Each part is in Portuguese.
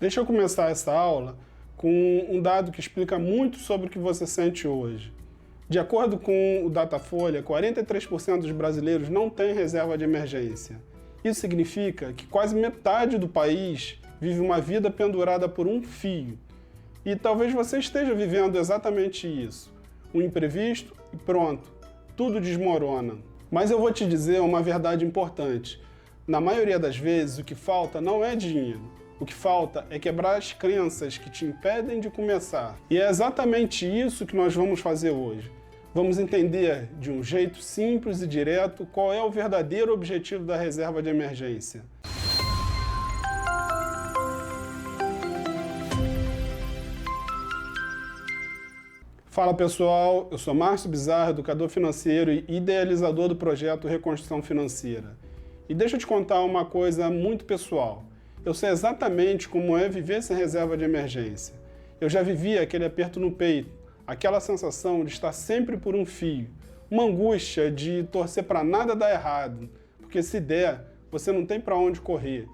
Deixa eu começar essa aula com um dado que explica muito sobre o que você sente hoje. De acordo com o Datafolha, 43% dos brasileiros não têm reserva de emergência. Isso significa que quase metade do país vive uma vida pendurada por um fio. E talvez você esteja vivendo exatamente isso. Um imprevisto e pronto, tudo desmorona. Mas eu vou te dizer uma verdade importante. Na maioria das vezes, o que falta não é dinheiro. O que falta é quebrar as crenças que te impedem de começar. E é exatamente isso que nós vamos fazer hoje. Vamos entender de um jeito simples e direto qual é o verdadeiro objetivo da reserva de emergência. Fala pessoal, eu sou Márcio Bizarro, educador financeiro e idealizador do projeto Reconstrução Financeira. E deixa eu te contar uma coisa muito pessoal. Eu sei exatamente como é viver sem reserva de emergência. Eu já vivi aquele aperto no peito, aquela sensação de estar sempre por um fio, uma angústia de torcer para nada dar errado, porque se der, você não tem para onde correr.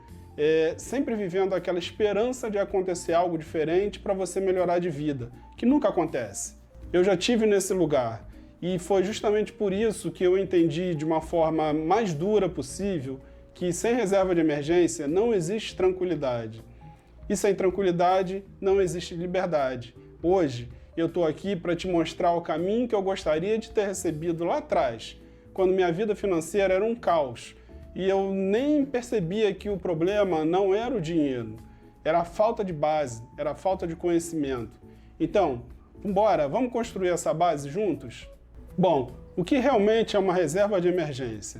Sempre vivendo aquela esperança de acontecer algo diferente para você melhorar de vida, que nunca acontece. Eu já tive nesse lugar e foi justamente por isso que eu entendi de uma forma mais dura possível que sem reserva de emergência não existe tranquilidade. E sem tranquilidade não existe liberdade. Hoje eu estou aqui para te mostrar o caminho que eu gostaria de ter recebido lá atrás, quando minha vida financeira era um caos e eu nem percebia que o problema não era o dinheiro, era a falta de base, era a falta de conhecimento. Então, vamos construir essa base juntos? Bom, o que realmente é uma reserva de emergência?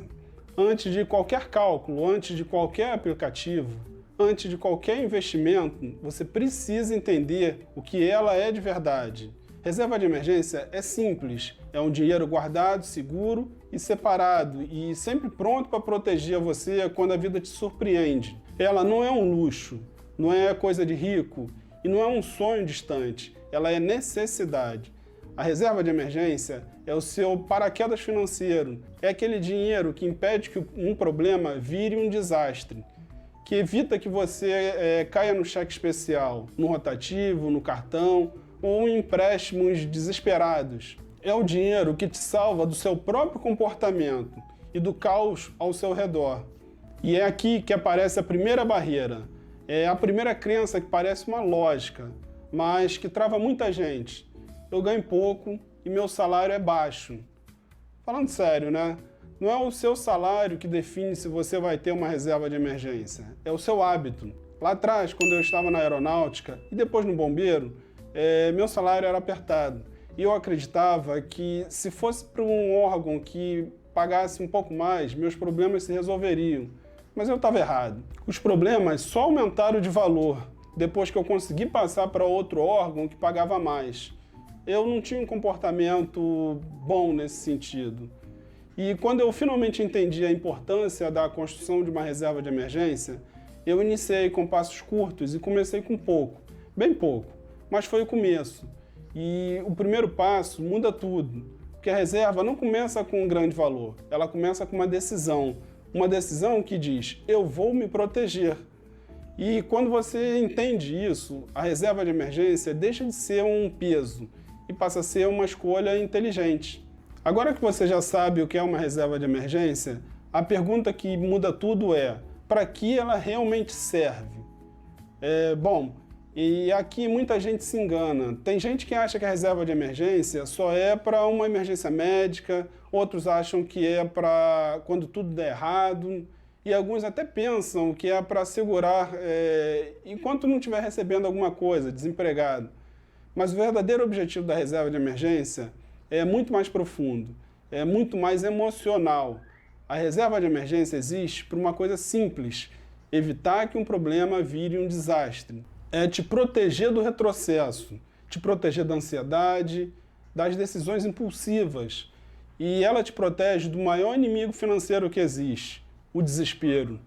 Antes de qualquer cálculo, antes de qualquer aplicativo, antes de qualquer investimento, você precisa entender o que ela é de verdade. Reserva de emergência é simples, é um dinheiro guardado, seguro e separado e sempre pronto para proteger você quando a vida te surpreende. Ela não é um luxo, não é coisa de rico e não é um sonho distante, ela é necessidade. A reserva de emergência é o seu paraquedas financeiro, é aquele dinheiro que impede que um problema vire um desastre, que evita que você caia no cheque especial, no rotativo, no cartão ou em empréstimos desesperados. É o dinheiro que te salva do seu próprio comportamento e do caos ao seu redor. E é aqui que aparece a primeira barreira. É a primeira crença que parece uma lógica, mas que trava muita gente. Eu ganho pouco e meu salário é baixo. Falando sério, né? Não é o seu salário que define se você vai ter uma reserva de emergência. É o seu hábito. Lá atrás, quando eu estava na aeronáutica e depois no bombeiro, meu salário era apertado. E eu acreditava que se fosse para um órgão que pagasse um pouco mais, meus problemas se resolveriam. Mas eu estava errado. Os problemas só aumentaram de valor depois que eu consegui passar para outro órgão que pagava mais. Eu não tinha um comportamento bom nesse sentido. E quando eu finalmente entendi a importância da construção de uma reserva de emergência, eu iniciei com passos curtos e comecei com pouco, bem pouco, mas foi o começo. E o primeiro passo muda tudo, porque a reserva não começa com um grande valor, ela começa com uma decisão que diz, eu vou me proteger. E quando você entende isso, a reserva de emergência deixa de ser um peso e passa a ser uma escolha inteligente. Agora que você já sabe o que é uma reserva de emergência, a pergunta que muda tudo é, para que ela realmente serve? E aqui muita gente se engana. Tem gente que acha que a reserva de emergência só é para uma emergência médica, outros acham que é para quando tudo der errado, e alguns até pensam que é para segurar enquanto não estiver recebendo alguma coisa, desempregado. Mas o verdadeiro objetivo da reserva de emergência é muito mais profundo, é muito mais emocional. A reserva de emergência existe por uma coisa simples, evitar que um problema vire um desastre. É te proteger do retrocesso, te proteger da ansiedade, das decisões impulsivas. E ela te protege do maior inimigo financeiro que existe, o desespero.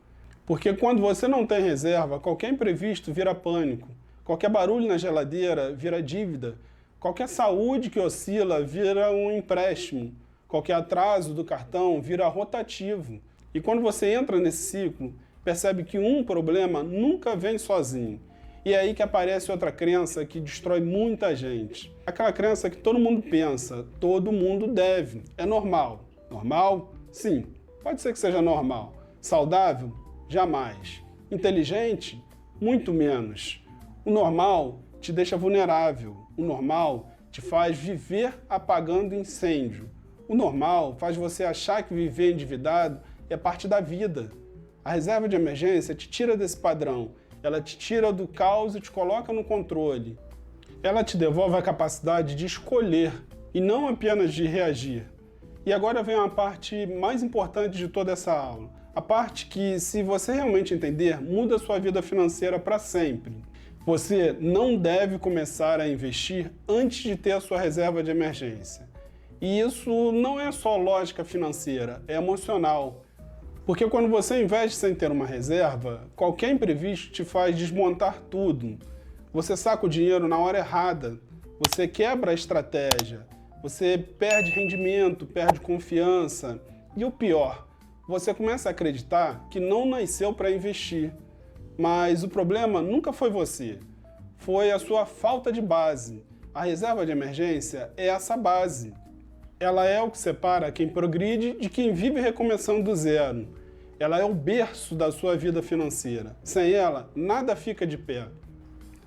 Porque quando você não tem reserva, qualquer imprevisto vira pânico, qualquer barulho na geladeira vira dívida, qualquer saúde que oscila vira um empréstimo, qualquer atraso do cartão vira rotativo. E quando você entra nesse ciclo, percebe que um problema nunca vem sozinho. E é aí que aparece outra crença que destrói muita gente. Aquela crença que todo mundo pensa, todo mundo deve. É normal. Normal? Sim, pode ser que seja normal. Saudável? Jamais. Inteligente? Muito menos. O normal te deixa vulnerável. O normal te faz viver apagando incêndio. O normal faz você achar que viver endividado é parte da vida. A reserva de emergência te tira desse padrão. Ela te tira do caos e te coloca no controle. Ela te devolve a capacidade de escolher e não apenas de reagir. E agora vem a parte mais importante de toda essa aula. A parte que, se você realmente entender, muda a sua vida financeira para sempre. Você não deve começar a investir antes de ter a sua reserva de emergência. E isso não é só lógica financeira, é emocional. Porque quando você investe sem ter uma reserva, qualquer imprevisto te faz desmontar tudo. Você saca o dinheiro na hora errada, você quebra a estratégia, você perde rendimento, perde confiança. E o pior, você começa a acreditar que não nasceu para investir. Mas o problema nunca foi você, foi a sua falta de base. A reserva de emergência é essa base. Ela é o que separa quem progride de quem vive recomeçando do zero. Ela é o berço da sua vida financeira. Sem ela, nada fica de pé.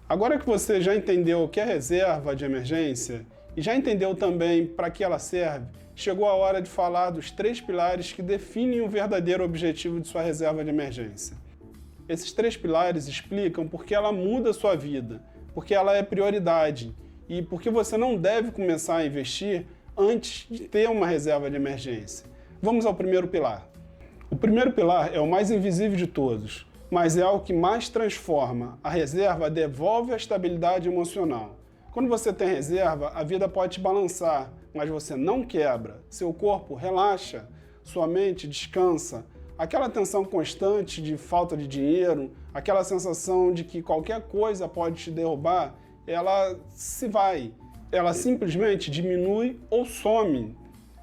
Agora que você já entendeu o que é reserva de emergência e já entendeu também para que ela serve, chegou a hora de falar dos 3 pilares que definem o verdadeiro objetivo de sua reserva de emergência. Esses 3 pilares explicam por que ela muda a sua vida, porque ela é prioridade e porque você não deve começar a investir antes de ter uma reserva de emergência. Vamos ao primeiro pilar. O primeiro pilar é o mais invisível de todos, mas é o que mais transforma. A reserva devolve a estabilidade emocional. Quando você tem reserva, a vida pode te balançar, mas você não quebra. Seu corpo relaxa, sua mente descansa. Aquela tensão constante de falta de dinheiro, aquela sensação de que qualquer coisa pode te derrubar, ela se vai. Ela simplesmente diminui ou some.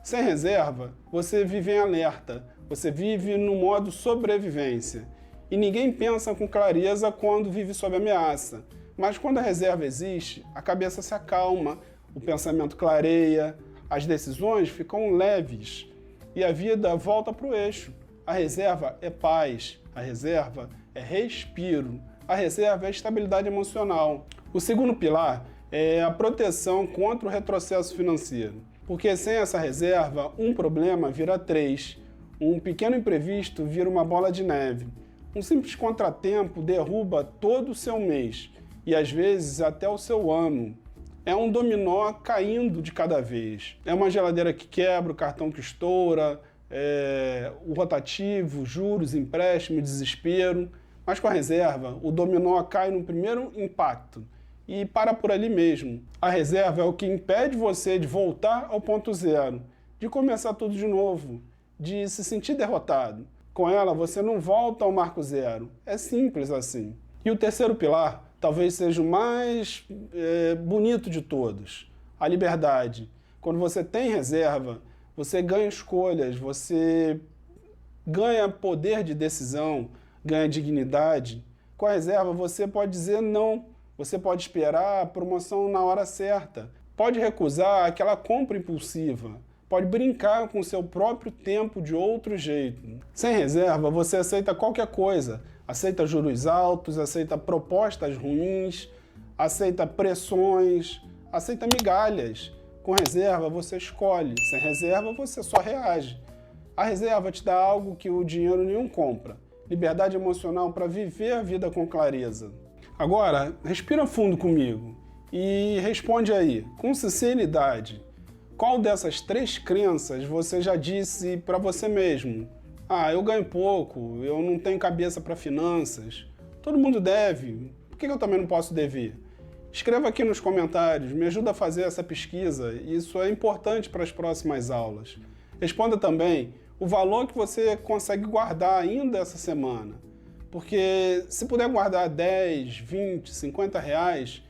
Sem reserva, você vive em alerta, você vive no modo sobrevivência. E ninguém pensa com clareza quando vive sob ameaça. Mas quando a reserva existe, a cabeça se acalma, o pensamento clareia, as decisões ficam leves e a vida volta para o eixo. A reserva é paz, a reserva é respiro, a reserva é estabilidade emocional. O segundo pilar é a proteção contra o retrocesso financeiro. Porque sem essa reserva, um problema vira 3. Um pequeno imprevisto vira uma bola de neve. Um simples contratempo derruba todo o seu mês e às vezes até o seu ano. É um dominó caindo de cada vez. É uma geladeira que quebra, o cartão que estoura, o rotativo, juros, empréstimo, desespero. Mas com a reserva, o dominó cai no primeiro impacto e para por ali mesmo. A reserva é o que impede você de voltar ao ponto zero, de começar tudo de novo, de se sentir derrotado. Com ela, você não volta ao marco zero. É simples assim. E o terceiro pilar talvez seja o mais bonito de todos, a liberdade. Quando você tem reserva, você ganha escolhas, você ganha poder de decisão, ganha dignidade. Com a reserva, você pode dizer não, você pode esperar a promoção na hora certa, pode recusar aquela compra impulsiva, pode brincar com o seu próprio tempo de outro jeito. Sem reserva, você aceita qualquer coisa. Aceita juros altos, aceita propostas ruins, aceita pressões, aceita migalhas. Com reserva, você escolhe. Sem reserva, você só reage. A reserva te dá algo que o dinheiro nenhum compra. Liberdade emocional para viver a vida com clareza. Agora, respira fundo comigo e responde aí, com sinceridade. Qual dessas 3 crenças você já disse para você mesmo? Ah, eu ganho pouco, eu não tenho cabeça para finanças. Todo mundo deve, por que eu também não posso dever? Escreva aqui nos comentários, me ajuda a fazer essa pesquisa, isso é importante para as próximas aulas. Responda também o valor que você consegue guardar ainda essa semana. Porque se puder guardar 10, 20, 50 reais,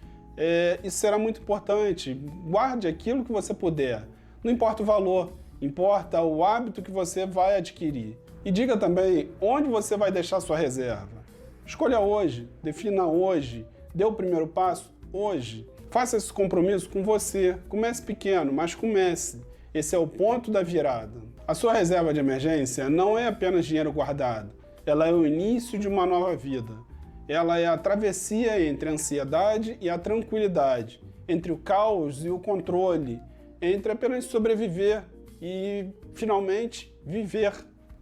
isso será muito importante. Guarde aquilo que você puder. Não importa o valor, importa o hábito que você vai adquirir. E diga também onde você vai deixar sua reserva. Escolha hoje, defina hoje, Dê o primeiro passo hoje. Faça esse compromisso com você. Comece pequeno, mas comece. Esse é o ponto da virada. A sua reserva de emergência não é apenas dinheiro guardado. Ela é o início de uma nova vida. Ela é a travessia entre a ansiedade e a tranquilidade, entre o caos e o controle, entre apenas sobreviver e, finalmente, viver.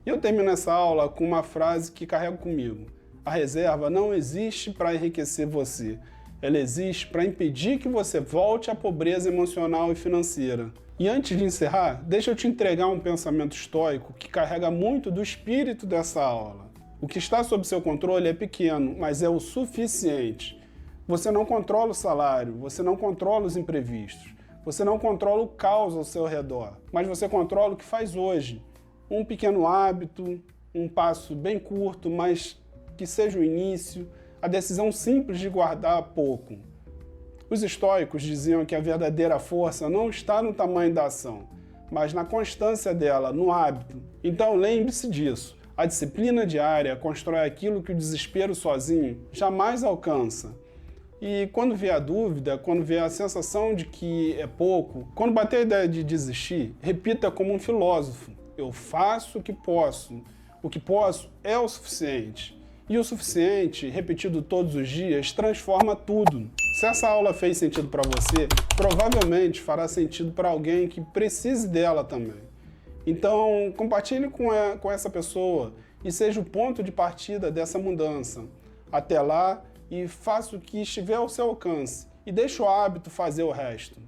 E eu termino essa aula com uma frase que carrego comigo. A reserva não existe para enriquecer você. Ela existe para impedir que você volte à pobreza emocional e financeira. E antes de encerrar, deixa eu te entregar um pensamento estoico que carrega muito do espírito dessa aula. O que está sob seu controle é pequeno, mas é o suficiente. Você não controla o salário, você não controla os imprevistos, você não controla o caos ao seu redor, mas você controla o que faz hoje. Um pequeno hábito, um passo bem curto, mas que seja o início, a decisão simples de guardar pouco. Os estoicos diziam que a verdadeira força não está no tamanho da ação, mas na constância dela, no hábito. Então lembre-se disso. A disciplina diária constrói aquilo que o desespero sozinho jamais alcança. E quando vier a dúvida, quando vier a sensação de que é pouco, quando bater a ideia de desistir, repita como um filósofo: eu faço o que posso é o suficiente. E o suficiente, repetido todos os dias, transforma tudo. Se essa aula fez sentido para você, provavelmente fará sentido para alguém que precise dela também. Então, compartilhe com essa pessoa e seja o ponto de partida dessa mudança. Até lá, e faça o que estiver ao seu alcance. E deixe o hábito fazer o resto.